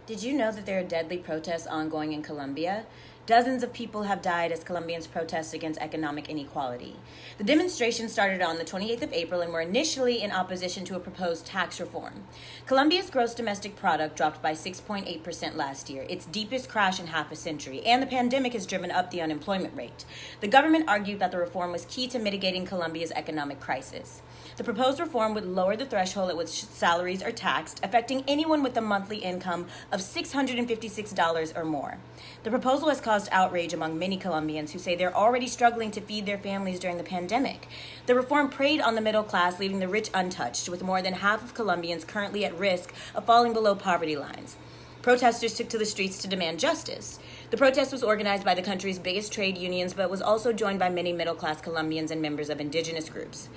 Did you know that there are deadly protests ongoing in Colombia? Dozens of people have died as Colombians protest against economic inequality. The demonstrations started on the 28th of April and were initially in opposition to a proposed tax reform. Colombia's gross domestic product dropped by 6.8% last year, its deepest crash in half a century, and the pandemic has driven up the unemployment rate. The government argued that the reform was key to mitigating Colombia's economic crisis. The proposed reform would lower the threshold at which salaries are taxed, affecting anyone with a monthly income of $656 or more. The proposal has caused outrage among many Colombians who say they're already struggling to feed their families during the pandemic. The reform preyed on the middle class, leaving the rich untouched, with more than half of Colombians currently at risk of falling below poverty lines. Protesters took to the streets to demand justice. The protest was organized by the country's biggest trade unions, but was also joined by many middle-class Colombians and members of indigenous groups.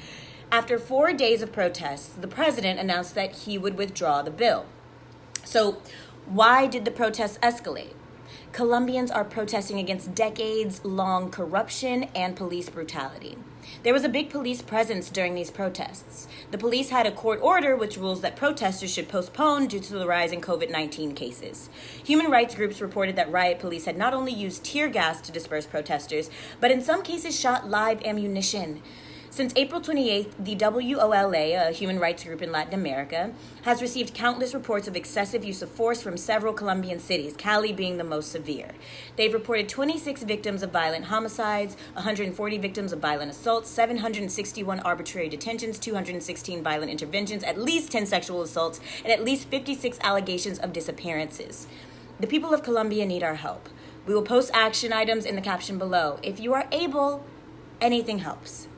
After 4 days of protests, the president announced that he would withdraw the bill. So, why did the protests escalate? Colombians are protesting against decades-long corruption and police brutality. There was a big police presence during these protests. The police had a court order which rules that protesters should postpone due to the rise in COVID-19 cases. Human rights groups reported that riot police had not only used tear gas to disperse protesters, but in some cases shot live ammunition. Since April 28th, the WOLA, a human rights group in Latin America, has received countless reports of excessive use of force from several Colombian cities, Cali being the most severe. They've reported 26 victims of violent homicides, 140 victims of violent assaults, 761 arbitrary detentions, 216 violent interventions, at least 10 sexual assaults, and at least 56 allegations of disappearances. The people of Colombia need our help. We will post action items in the caption below. If you are able, anything helps.